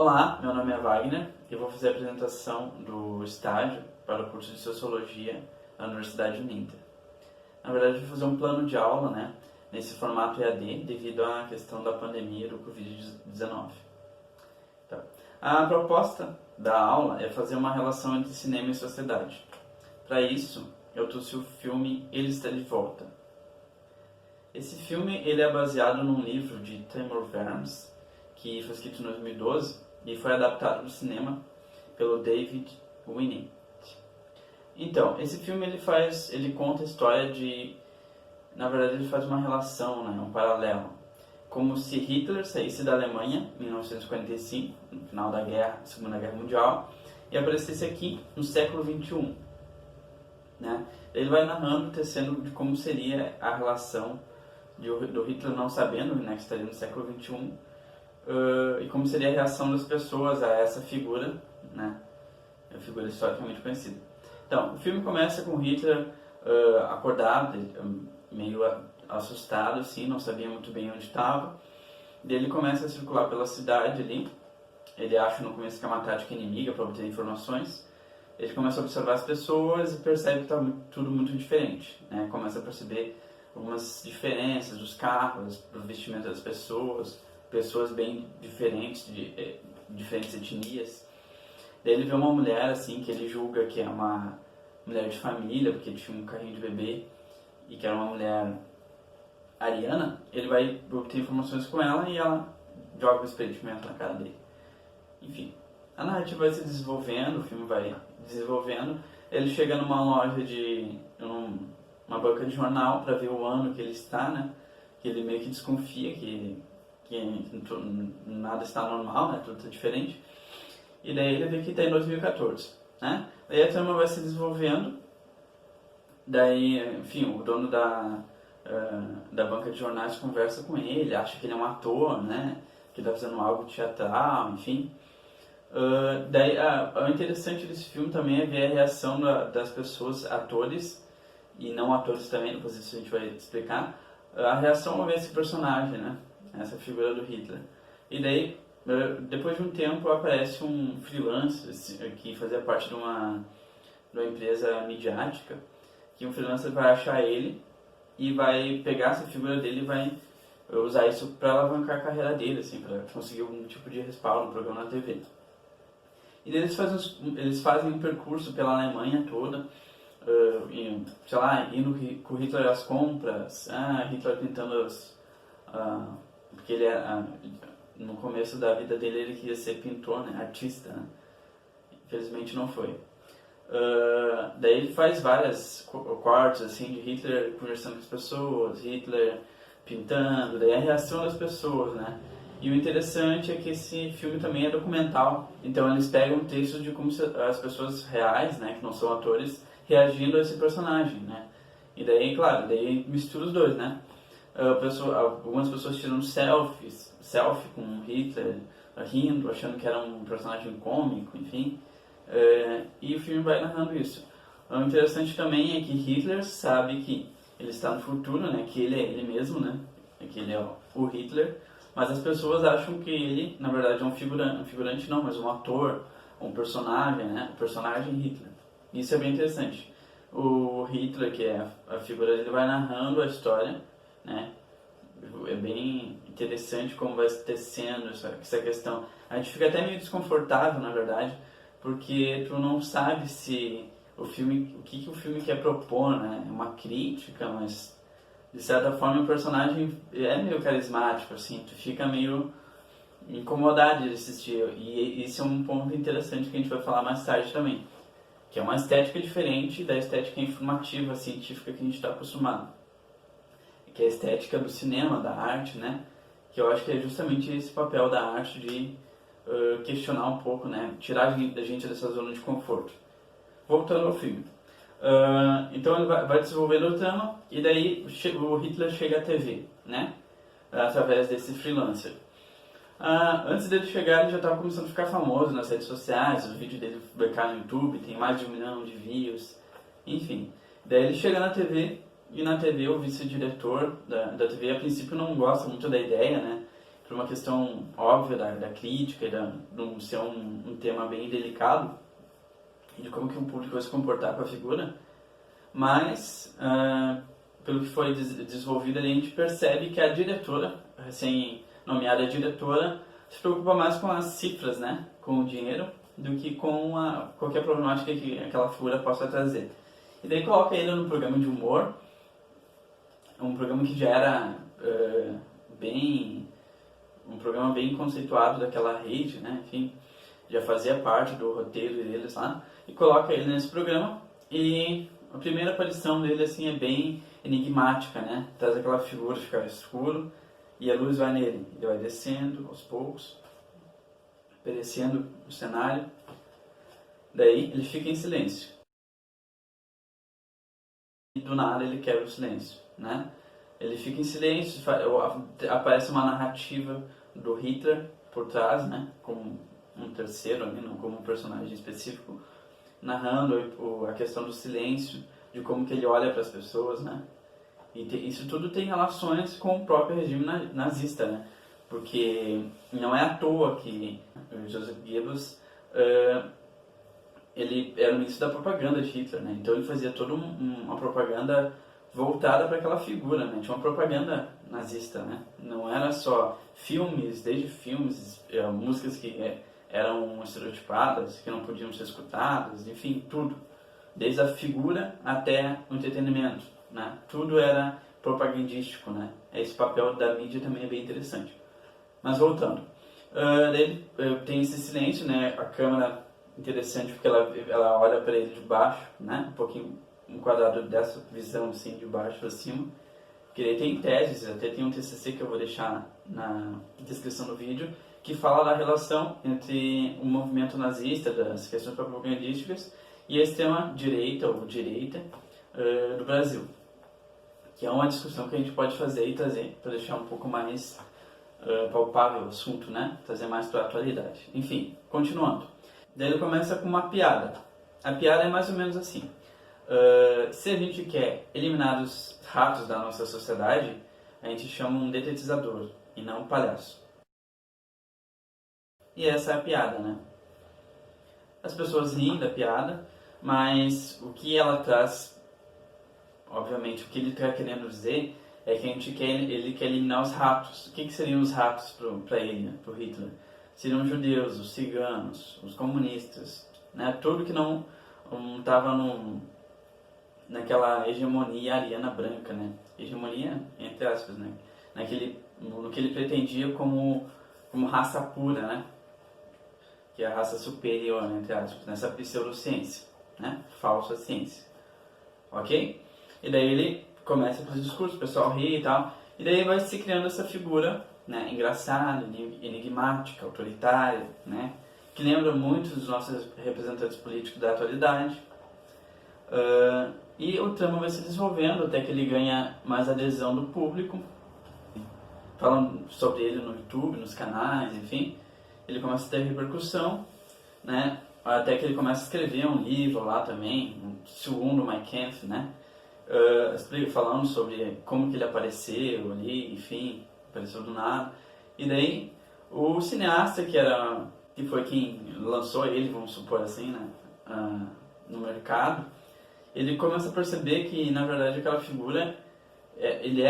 Olá, meu nome é Wagner e eu vou fazer a apresentação do estágio para o curso de Sociologia na Universidade Uninter. Na verdade, eu vou fazer um plano de aula, nesse formato EAD devido à questão da pandemia do Covid-19. Então, a proposta da aula é fazer uma relação entre cinema e sociedade. Para isso, eu trouxe o filme Ele Está de Volta. Esse filme ele é baseado num livro de Tamor Vermes, que foi escrito em 2012 e foi adaptado para o cinema pelo David Winning. Então, esse filme ele conta a história na verdade ele faz uma relação, um paralelo, como se Hitler saísse da Alemanha em 1945, no final da Segunda Guerra Mundial, e aparecesse aqui no século XXI. Ele vai narrando, tecendo de como seria a relação do Hitler não sabendo, que estaria no século XXI, e como seria a reação das pessoas a essa figura, a figura historicamente conhecida. Então, o filme começa com Hitler acordado, meio assustado, assim, não sabia muito bem onde estava. Ele começa a circular pela cidade ali. Ele acha no começo que é uma tática inimiga para obter informações. Ele começa a observar as pessoas e percebe que está tudo muito diferente. Começa a perceber algumas diferenças dos carros, do vestimento das pessoas bem diferentes, de diferentes etnias. Daí ele vê uma mulher assim que ele julga que é uma mulher de família, porque tinha um carrinho de bebê, e que era uma mulher ariana. Ele vai obter informações com ela e ela joga o espelho de pimenta na cara dele. Enfim, a narrativa vai se desenvolvendo, o filme vai desenvolvendo. Ele chega numa loja uma banca de jornal para ver o ano que ele está, que ele meio que desconfia que nada está normal, tudo está diferente. E daí ele vê que está em 2014, Daí a trama vai se desenvolvendo. Daí, enfim, o dono da banca de jornais conversa com ele, acha que ele é um ator, que está fazendo algo teatral, enfim. Daí, o interessante desse filme também é ver a reação das pessoas, atores e não atores também, depois isso a gente vai explicar, a reação a ver esse personagem, essa figura do Hitler. E daí, depois de um tempo, aparece um freelancer que fazia parte de uma empresa midiática, que um freelancer vai achar ele e vai pegar essa figura dele e vai usar isso para alavancar a carreira dele, assim, para conseguir algum tipo de respaldo no programa na TV. E daí eles fazem um percurso pela Alemanha toda, indo com Hitler às compras, Hitler tentando porque ele no começo da vida dele ele queria ser pintor, artista, infelizmente não foi. Daí ele faz várias cortes assim de Hitler conversando com as pessoas, Hitler pintando, daí a reação das pessoas, E o interessante é que esse filme também é documental, então eles pegam textos de como as pessoas reais, que não são atores, reagindo a esse personagem, E daí, claro, daí mistura os dois, algumas pessoas tirando selfie com Hitler, rindo, achando que era um personagem cômico, enfim. E o filme vai narrando isso. O interessante também é que Hitler sabe que ele está no futuro, que ele é ele mesmo, que ele é o Hitler, mas as pessoas acham que ele, na verdade, é um figurante não, mas um ator, um personagem, o personagem Hitler. Isso é bem interessante. O Hitler, que é a figura dele, vai narrando a história, É bem interessante como vai tecendo essa questão. A gente fica até meio desconfortável, na verdade, porque tu não sabe se o que o filme quer propor, É uma crítica, mas de certa forma o personagem é meio carismático, assim, tu fica meio incomodado de assistir. E isso é um ponto interessante que a gente vai falar mais tarde também, que é uma estética diferente da estética informativa, científica que a gente está acostumado, que é a estética do cinema, da arte, que eu acho que é justamente esse papel da arte de questionar um pouco, tirar a gente dessa zona de conforto. Voltando ao filme. Então ele vai desenvolvendo o trama e daí o Hitler chega à TV, através desse freelancer. Antes dele chegar, ele já estava começando a ficar famoso nas redes sociais, o vídeo dele vai cair no YouTube, tem mais de 1 milhão de views, enfim. Daí ele chega na TV, e na TV o vice-diretor da TV a princípio não gosta muito da ideia, por uma questão óbvia da crítica e de não ser um tema bem delicado, de como que o público vai se comportar com a figura, mas pelo que foi desenvolvido ali, a gente percebe que a diretora, recém-nomeada diretora, se preocupa mais com as cifras, né, com o dinheiro, do que com qualquer problemática que aquela figura possa trazer. E daí coloca ele no programa de humor, um programa que já era um programa bem conceituado daquela rede, né, enfim, já fazia parte do roteiro deles lá, e coloca ele nesse programa, e a primeira aparição dele assim é bem enigmática, né, traz aquela figura, fica escuro, e a luz vai nele, ele vai descendo aos poucos, perecendo o cenário, daí ele fica em silêncio. E do nada ele quebra o silêncio, né? Ele fica em silêncio, aparece uma narrativa do Hitler por trás, né? Como um terceiro ali, não como um personagem específico, narrando a questão do silêncio, de como que ele olha para as pessoas, né? E isso tudo tem relações com o próprio regime nazista, né? Porque não é à toa que o Joseph Goebbels ele era o ministro da propaganda de Hitler, né? Então ele fazia toda uma propaganda voltada para aquela figura, né? Tinha uma propaganda nazista, né? Não era só filmes, desde filmes, músicas que eram estereotipadas, que não podiam ser escutadas, enfim, tudo. Desde a figura até o entretenimento, né? Tudo era propagandístico, né? Esse papel da mídia também é bem interessante. Mas voltando, daí tem esse silêncio, né? A câmera interessante porque ela olha para ele de baixo, né? Um pouquinho enquadrado dessa visão assim de baixo para cima. Porque ele tem teses, até tem um TCC que eu vou deixar na descrição do vídeo, que fala da relação entre o movimento nazista, das questões propagandísticas, e a extrema-direita ou direita do Brasil. Que é uma discussão que a gente pode fazer e trazer para deixar um pouco mais palpável o assunto, né? Trazer mais para a atualidade. Enfim, continuando. Daí ele começa com uma piada. A piada é mais ou menos assim. Se a gente quer eliminar os ratos da nossa sociedade, a gente chama um detetizador e não um palhaço. E essa é a piada, né? As pessoas riem da piada, mas o que ela traz, obviamente, o que ele está querendo dizer é que ele quer eliminar os ratos. O que seriam os ratos para ele, né? Para o Hitler? Seriam os judeus, os ciganos, os comunistas, né? Tudo que não estava naquela hegemonia ariana branca, né? Hegemonia, entre aspas, né? No que ele pretendia como raça pura, né? Que é a raça superior, entre aspas, nessa pseudociência, né? Falsa ciência. Ok? E daí ele começa com os discursos, o pessoal ri e tal, e daí vai se criando essa figura, né? Engraçada, enigmática, autoritária, né? Que lembra muito dos nossos representantes políticos da atualidade. E o trama vai se desenvolvendo até que ele ganha mais adesão do público, falando sobre ele no YouTube, nos canais, enfim. Ele começa a ter repercussão, né? Até que ele começa a escrever um livro lá também, um segundo Mein Kampf, né? Falando sobre como que ele apareceu ali, enfim, apareceu do nada. E daí o cineasta que foi quem lançou ele, vamos supor assim, né? No mercado, ele começa a perceber que na verdade aquela figura ele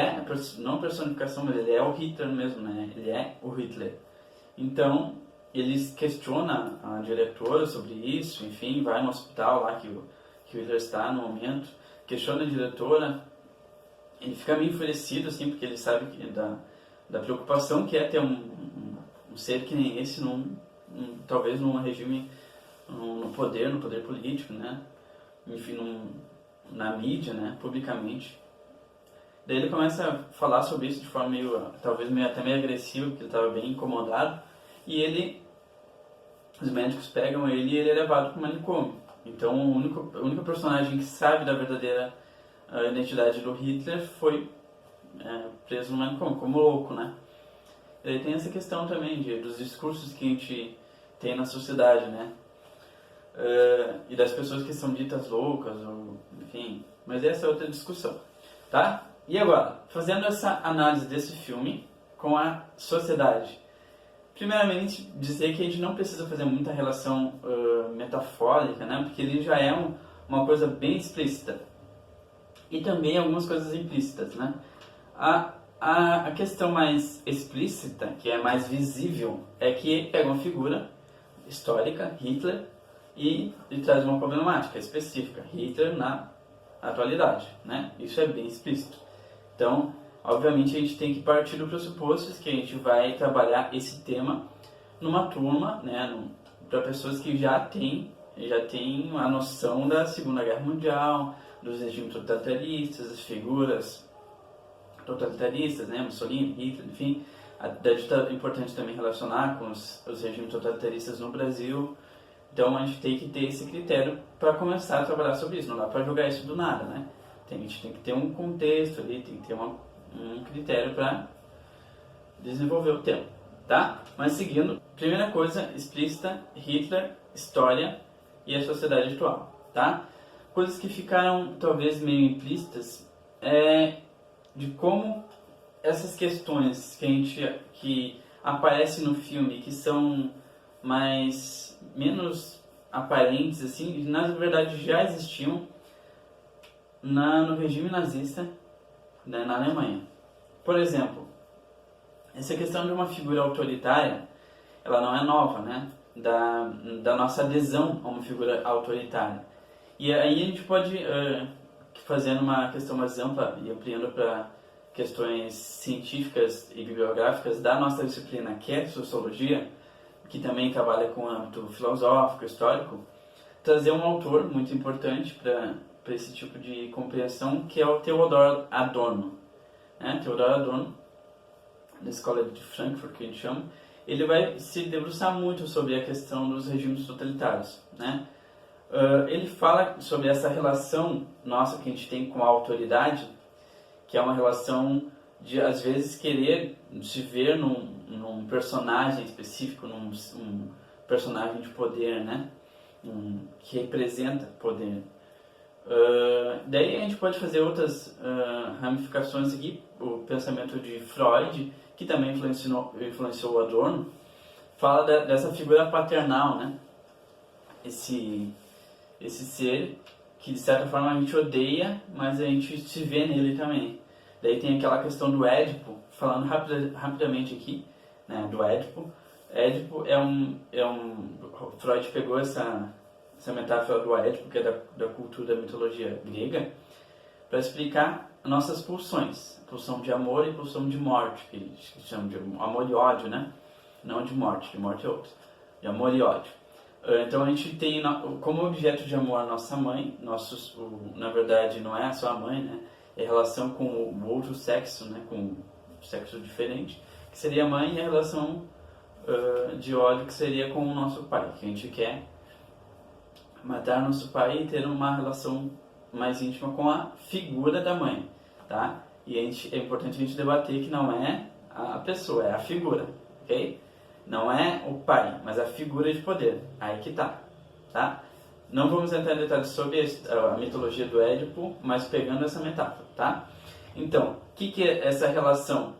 não personificação, mas ele é o Hitler mesmo, né? Ele é o Hitler. Então ele questiona a diretora sobre isso, enfim, vai no hospital lá que o Hitler está no momento, questiona a diretora, ele fica meio enfurecido, assim, porque ele sabe da preocupação que é ter um ser que nem esse, talvez num regime, no poder político, né? Enfim, na mídia, né? Publicamente. Daí ele começa a falar sobre isso de forma talvez até meio agressiva, porque ele estava bem incomodado, e os médicos pegam ele e ele é levado para o manicômio. Então o único personagem que sabe da verdadeira identidade do Hitler foi preso no manicômio, como louco, né? E tem essa questão também dos discursos que a gente tem na sociedade, né? E das pessoas que são ditas loucas, ou, enfim, mas essa é outra discussão, tá? E agora, fazendo essa análise desse filme, com a sociedade? Primeiramente, dizer que a gente não precisa fazer muita relação metafórica, né? Porque ele já é uma coisa bem explícita. E também algumas coisas implícitas, né? A questão mais explícita, que é mais visível, é que pega uma figura histórica, Hitler, e traz uma problemática específica, Hitler na atualidade, né? Isso é bem explícito. Então, obviamente, a gente tem que partir do pressuposto que a gente vai trabalhar esse tema numa turma, né, para pessoas que já têm a noção da Segunda Guerra Mundial, dos regimes totalitaristas, das figuras totalitaristas, né, Mussolini, Hitler, enfim. É importante também relacionar com os regimes totalitaristas no Brasil. Então a gente tem que ter esse critério para começar a trabalhar sobre isso. Não dá para jogar isso do nada, né? A gente tem que ter um contexto ali, tem que ter um critério para desenvolver o tema, tá? Mas seguindo, primeira coisa explícita, Hitler, história e a sociedade atual, tá? Coisas que ficaram talvez meio implícitas é de como essas questões que aparecem no filme, que são menos aparentes, assim, na verdade já existiam no regime nazista, né, na Alemanha. Por exemplo, essa questão de uma figura autoritária, ela não é nova, né? Da nossa adesão a uma figura autoritária. E aí a gente pode, fazendo uma questão mais ampla e ampliando para questões científicas e bibliográficas da nossa disciplina, que é Sociologia, que também trabalha com o âmbito filosófico, histórico, trazer um autor muito importante para esse tipo de compreensão, que é o Theodor Adorno. Theodor Adorno, da Escola de Frankfurt, que a gente chama, ele vai se debruçar muito sobre a questão dos regimes totalitários, né? Ele fala sobre essa relação nossa que a gente tem com a autoridade, que é uma relação de, às vezes, querer se ver num personagem específico, num personagem de poder, né? Que representa poder. Daí a gente pode fazer outras ramificações aqui. O pensamento de Freud, que também influenciou o Adorno, fala dessa figura paternal, né? Esse ser que de certa forma a gente odeia, mas a gente se vê nele também. Daí tem aquela questão do Édipo, falando rapidamente aqui, né, do Édipo. Édipo Freud pegou essa metáfora do Édipo, que é da cultura da mitologia grega, para explicar nossas pulsões, pulsão de amor e pulsão de morte, que eles chamam de amor e ódio, né? Não de morte é outro, de amor e ódio. Então a gente tem como objeto de amor a nossa mãe, na verdade não é só a mãe, né? É a relação com o outro sexo, né? Com o sexo diferente, que seria a mãe, e a relação de ódio que seria com o nosso pai, que a gente quer matar nosso pai e ter uma relação mais íntima com a figura da mãe, tá? E é importante a gente debater que não é a pessoa, é a figura, ok? Não é o pai, mas a figura de poder. Aí que tá? Não vamos entrar em detalhes sobre a mitologia do Édipo, mas pegando essa metáfora, tá? Então, o que é essa relação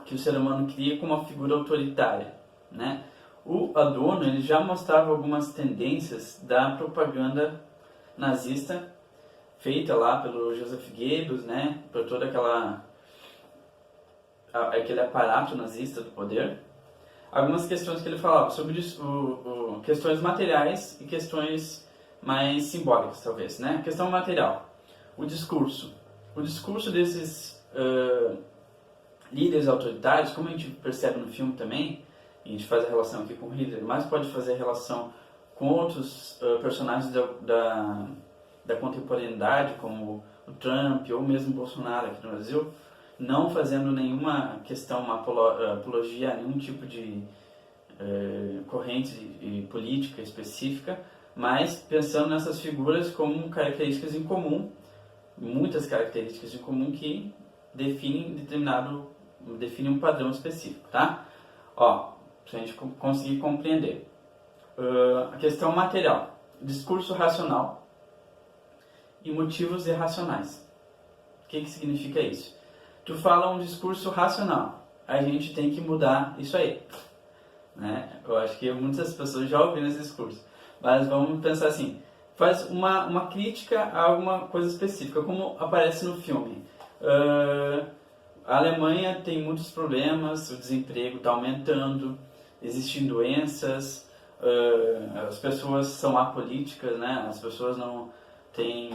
que o ser humano cria com uma figura autoritária, né? O Adorno, ele já mostrava algumas tendências da propaganda nazista feita lá pelo Joseph Goebbels, né? Por todo aquele aparato nazista do poder. Algumas questões que ele falava sobre questões materiais e questões mais simbólicas, talvez, né? Questão material, o discurso desses líderes autoritários, como a gente percebe no filme também, a gente faz a relação aqui com Hitler, mas pode fazer a relação com outros personagens da contemporaneidade, como o Trump ou mesmo o Bolsonaro aqui no Brasil, não fazendo nenhuma questão, uma apologia a nenhum tipo de corrente política específica, mas pensando nessas figuras como características em comum, muitas características em comum que definem um padrão específico, tá? Pra gente conseguir compreender. A questão material, discurso racional e motivos irracionais. O que significa isso? Tu fala um discurso racional, a gente tem que mudar isso aí, né? Eu acho que muitas pessoas já ouviram esse discurso, mas vamos pensar assim, faz uma crítica a alguma coisa específica, como aparece no filme. A Alemanha tem muitos problemas, o desemprego está aumentando, existem doenças, as pessoas são apolíticas, né? As pessoas não têm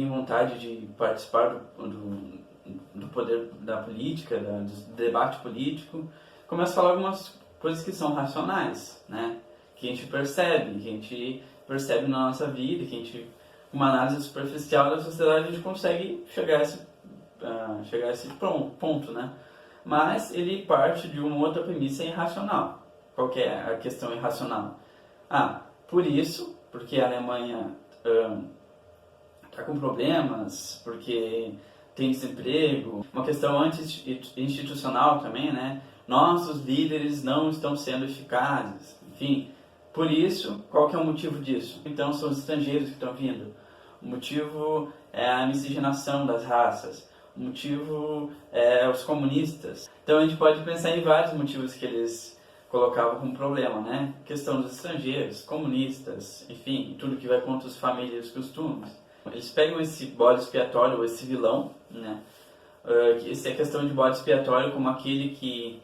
vontade de participar do poder da política, do debate político. Começa a falar algumas coisas que são racionais, né? Que a gente percebe na nossa vida, que a gente, com uma análise superficial da sociedade, a gente consegue chegar a esse ponto, né? Mas ele parte de uma outra premissa irracional. Qual que é a questão irracional? Porque a Alemanha está com problemas, porque tem desemprego, uma questão anti-institucional também, né? Nossos líderes não estão sendo eficazes, enfim. Por isso, qual que é o motivo disso? Então, são os estrangeiros que estão vindo. O motivo é a miscigenação das raças. O motivo é os comunistas. Então, a gente pode pensar em vários motivos que eles colocavam como problema, né? Questão dos estrangeiros, comunistas, enfim, tudo que vai contra os famílias e os costumes. Eles pegam esse bode expiatório, esse vilão, né? Essa é a questão de bode expiatório como aquele que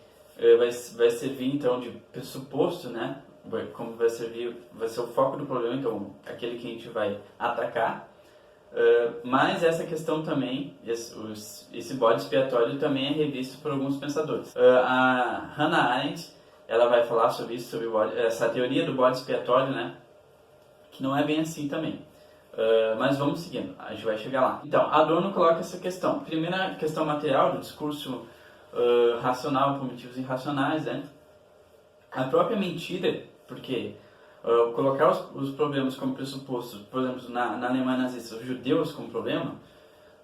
vai servir então de pressuposto, né? Como vai ser o foco do problema, então aquele que a gente vai atacar. Mas essa questão também, esse bode expiatório também é revisto por alguns pensadores. A Hannah Arendt, ela vai falar sobre isso, sobre essa teoria do bode expiatório, né? Que não é bem assim também. Mas vamos seguindo, a gente vai chegar lá. Então, Adorno coloca essa questão. Primeira questão material do discurso racional por motivos irracionais, né? A própria mentira, porque colocar os problemas como pressuposto, por exemplo, na Alemanha nazista, os judeus como problema,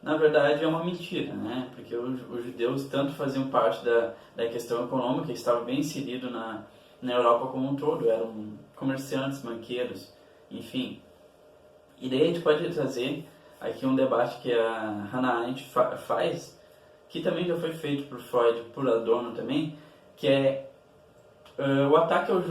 na verdade é uma mentira, né? Porque os judeus tanto faziam parte da questão econômica, que estava bem inserido na Europa como um todo, eram comerciantes, banqueiros, enfim. E daí a gente pode trazer aqui um debate que a Hannah Arendt faz, que também já foi feito por Freud, por Adorno também, que é o ataque aos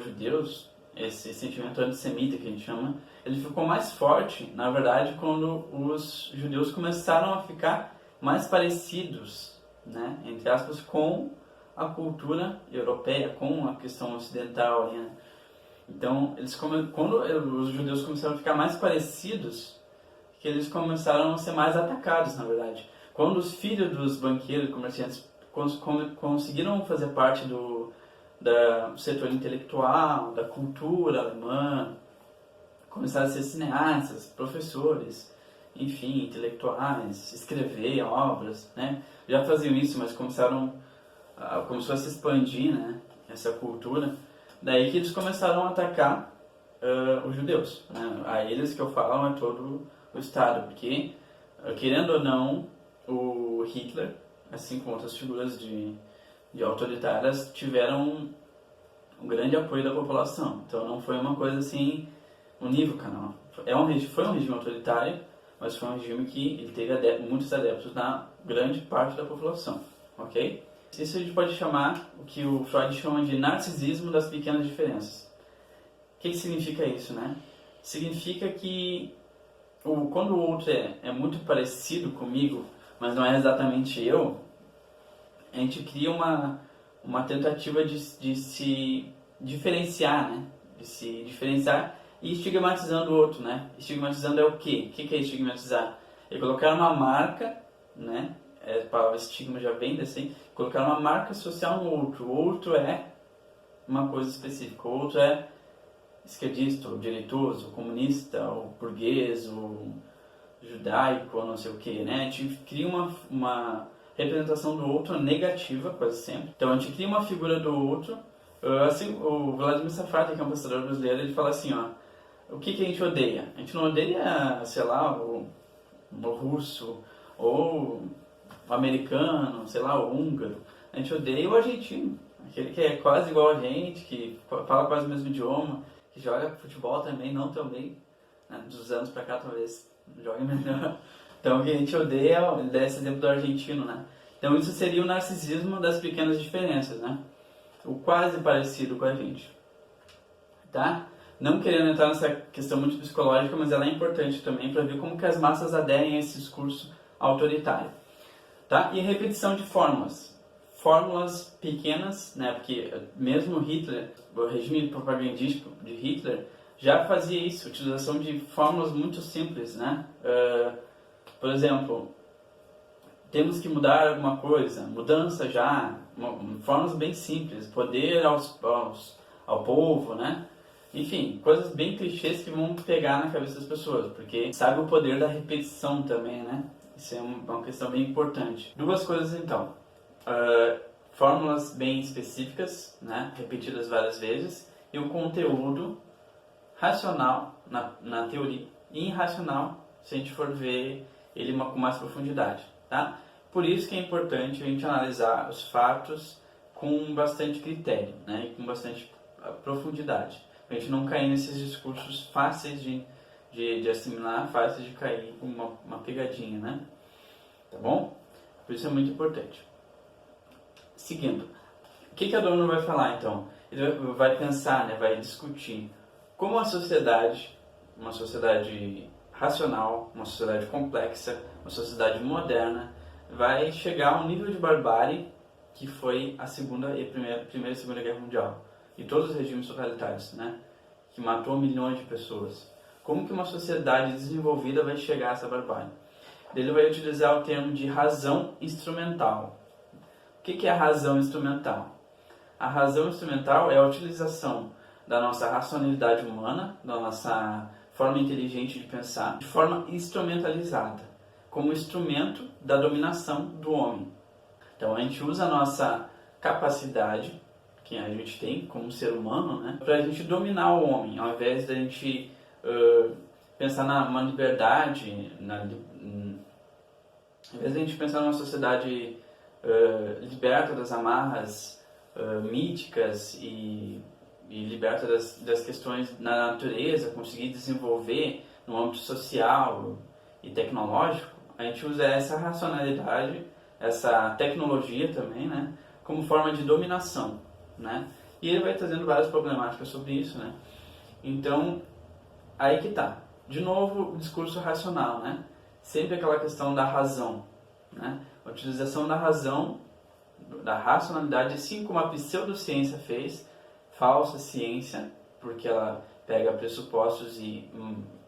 judeus, esse sentimento antissemita que a gente chama, ele ficou mais forte, na verdade, quando os judeus começaram a ficar mais parecidos, né, entre aspas, com a cultura europeia, com a questão ocidental, né? Então, quando os judeus começaram a ficar mais parecidos, que eles começaram a ser mais atacados, na verdade. Quando os filhos dos banqueiros e comerciantes conseguiram fazer parte do setor intelectual, da cultura alemã, começaram a ser cineastas, professores, enfim, intelectuais, escrever obras, né? Já faziam isso, mas começou a se expandir, né, essa cultura. Daí que eles começaram a atacar os judeus, né? A eles que eu falo é todo o Estado, porque, querendo ou não, o Hitler, assim como outras figuras de autoritárias, tiveram um grande apoio da população. Então não foi uma coisa assim unívoca, não. Foi um regime autoritário, mas foi um regime que ele teve muitos adeptos na grande parte da população, ok? Isso a gente pode chamar o que o Freud chama de narcisismo das pequenas diferenças. O que significa isso, né? Significa que quando o outro é muito parecido comigo, mas não é exatamente eu, a gente cria uma tentativa de se diferenciar, né? De se diferenciar e estigmatizando o outro, né? Estigmatizando é o quê? O que é estigmatizar? É colocar uma marca, né? A palavra estigma já vem assim, colocar uma marca social no outro. O outro é uma coisa específica. O outro é esquerdista, ou direitoso, ou comunista, ou burguês, ou judaico, ou não sei o que, né? A gente cria uma representação do outro negativa, quase sempre. Então a gente cria uma figura do outro. Assim, o Vladimir Safra, que é um pensador brasileiro, ele fala assim, ó, o que a gente odeia? A gente não odeia, sei lá, o russo, ou o americano, sei lá, o húngaro. A gente odeia o argentino, aquele que é quase igual a gente, que fala quase o mesmo idioma, que joga futebol também, não tão bem, né? Dos anos pra cá talvez jogue melhor. Então o que a gente odeia, ele dá esse exemplo do argentino, né? Então isso seria o narcisismo das pequenas diferenças, né? O quase parecido com a gente, tá? Não querendo entrar nessa questão muito psicológica, mas ela é importante também para ver como que as massas aderem a esse discurso autoritário, tá? E repetição de fórmulas pequenas, né? Porque mesmo Hitler, o regime propagandístico de Hitler já fazia isso, utilização de fórmulas muito simples, né? Por exemplo, temos que mudar alguma coisa, mudança já, formas bem simples, poder ao povo, né? Enfim, coisas bem clichês que vão pegar na cabeça das pessoas, porque sabe o poder da repetição também, né? Isso é uma questão bem importante. Duas coisas então, fórmulas bem específicas, né? Repetidas várias vezes, e o conteúdo racional na teoria e irracional, se a gente for ver ele com mais profundidade, tá? Por isso que é importante a gente analisar os fatos com bastante critério, né? E com bastante profundidade, para a gente não cair nesses discursos fáceis de assimilar, fáceis de cair com uma pegadinha, né? Tá bom? Por isso é muito importante. Seguindo, o que Adorno vai falar então? Ele vai pensar, né? Vai discutir como a sociedade, uma sociedade racional, uma sociedade complexa, uma sociedade moderna, vai chegar a um nível de barbárie que foi a primeira e segunda guerra mundial e todos os regimes totalitários, né, que matou milhões de pessoas. Como que uma sociedade desenvolvida vai chegar a essa barbárie? Ele vai utilizar o termo de razão instrumental. O que é a razão instrumental? A razão instrumental é a utilização da nossa racionalidade humana, da nossa forma inteligente de pensar, de forma instrumentalizada, como instrumento da dominação do homem. Então a gente usa a nossa capacidade, que a gente tem como ser humano, né, para a gente dominar o homem, ao invés da gente pensar numa liberdade, ao invés da gente pensar numa sociedade liberta das amarras míticas e liberta das questões na natureza, conseguir desenvolver no âmbito social e tecnológico, a gente usa essa racionalidade, essa tecnologia também, né, como forma de dominação, né? E ele vai trazendo várias problemáticas sobre isso, né? Então, aí que tá. De novo, o discurso racional, né? Sempre aquela questão da razão, né? A utilização da razão, da racionalidade, assim como a pseudociência fez, falsa ciência, porque ela pega pressupostos e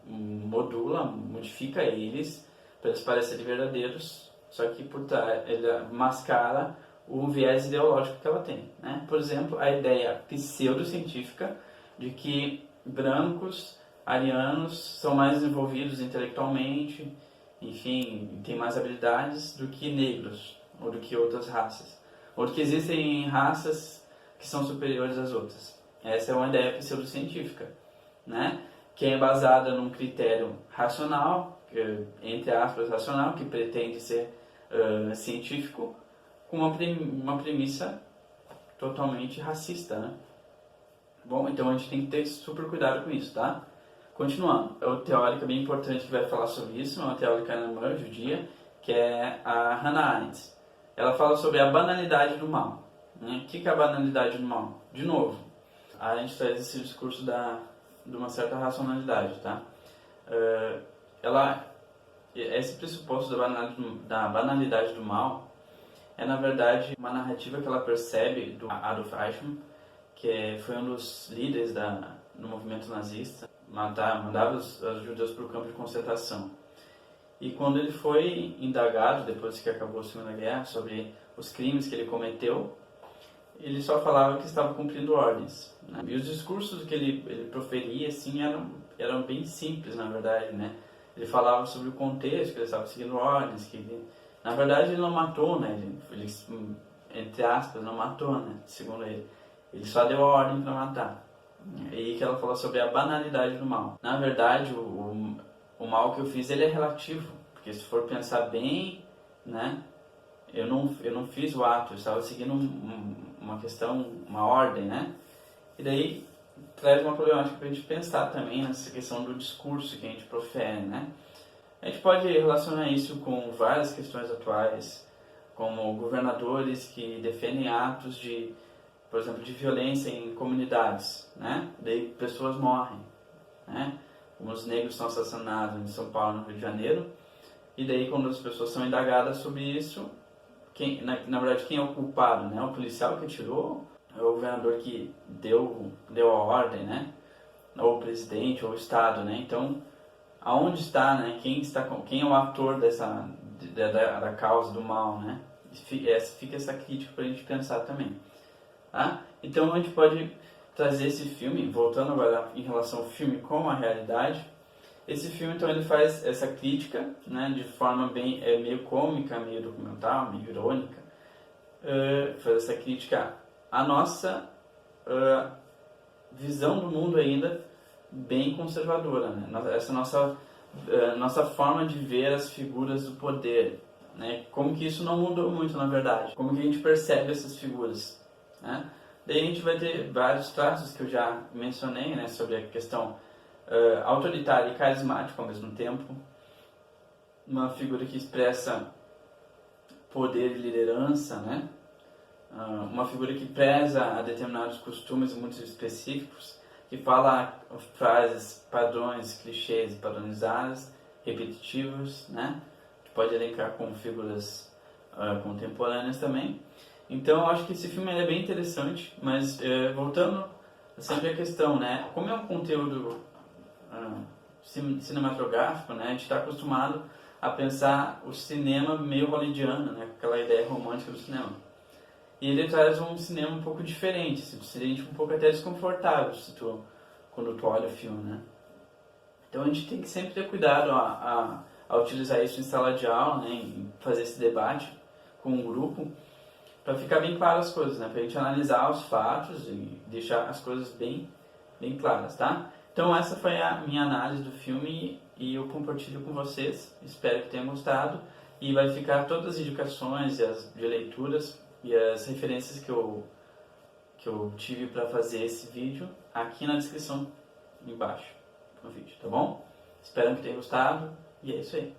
modula, modifica eles para eles parecerem verdadeiros, só que por trás ele mascara o viés ideológico que ela tem, né? Por exemplo, a ideia pseudocientífica de que brancos, arianos são mais desenvolvidos intelectualmente, enfim, têm mais habilidades do que negros ou do que outras raças, ou do que existem raças que são superiores às outras. Essa é uma ideia pseudocientífica, né? Que é baseada num critério racional, entre aspas racional, que pretende ser científico, com uma premissa totalmente racista, né? Bom, então a gente tem que ter super cuidado com isso, tá? Continuando, é uma teórica bem importante que vai falar sobre isso, é uma teórica alemã, judia, que é a Hannah Arendt. Ela fala sobre a banalidade do mal, né? O que é a banalidade do mal? De novo, a Arendt traz esse discurso de uma certa racionalidade, tá? Esse pressuposto da banalidade do mal é, na verdade, uma narrativa que ela percebe do Adolf Eichmann, que foi um dos líderes do movimento nazista, mandava os judeus para o campo de concentração. E quando ele foi indagado, depois que acabou a Segunda Guerra, sobre os crimes que ele cometeu, ele só falava que estava cumprindo ordens, né? E os discursos que ele proferia assim, eram bem simples, na verdade, né? Ele falava sobre o contexto, que ele estava seguindo ordens, na verdade ele não matou, né? Ele, entre aspas, não matou, né? Segundo ele. Ele só deu a ordem para matar. E aí que ela falou sobre a banalidade do mal. Na verdade, o mal que eu fiz, ele é relativo. Porque se for pensar bem, né? Eu não fiz o ato, eu estava seguindo uma questão, uma ordem, né? E daí traz uma problemática para a gente pensar também nessa questão do discurso que a gente profere, né? A gente pode relacionar isso com várias questões atuais, como governadores que defendem atos de, por exemplo, de violência em comunidades, né? Daí pessoas morrem, né? Como os negros são assassinados em São Paulo, no Rio de Janeiro, e daí quando as pessoas são indagadas sobre isso, na verdade quem é o culpado, né? O policial que atirou, é o governador que deu a ordem, né? Ou o presidente, ou o Estado, né? Então, aonde está, né? Quem é o ator da causa do mal, né? Fica essa crítica para a gente pensar também, tá? Então a gente pode trazer esse filme, voltando agora em relação ao filme com a realidade. Esse filme então ele faz essa crítica, né? De forma bem meio cômica, meio documental, meio irônica, faz essa crítica à nossa visão do mundo ainda bem conservadora, né? Essa nossa forma de ver as figuras do poder, né? Como que isso não mudou muito, na verdade. Como que a gente percebe essas figuras, né? Daí a gente vai ter vários traços que eu já mencionei, né? Sobre a questão autoritária e carismática ao mesmo tempo. Uma figura que expressa poder e liderança, né? Uma figura que preza a determinados costumes muito específicos, que fala frases, padrões, clichês padronizadas, repetitivos, né? Que pode elencar com figuras contemporâneas também. Então, eu acho que esse filme é bem interessante, mas voltando sempre à questão, né? Como é um conteúdo cinematográfico, né? A gente está acostumado a pensar o cinema meio hollywoodiano, né? Aquela ideia romântica do cinema. E ele traz um cinema um pouco diferente, se tu se sente um pouco até desconfortável quando tu olha o filme, né? Então a gente tem que sempre ter cuidado a utilizar isso em sala de aula, né? Em fazer esse debate com um grupo, para ficar bem claras as coisas, né? Para a gente analisar os fatos e deixar as coisas bem claras, tá? Então essa foi a minha análise do filme e eu compartilho com vocês. Espero que tenham gostado e vai ficar todas as indicações de leituras e as referências que eu tive para fazer esse vídeo aqui na descrição embaixo do vídeo, tá bom? Espero que tenham gostado e é isso aí.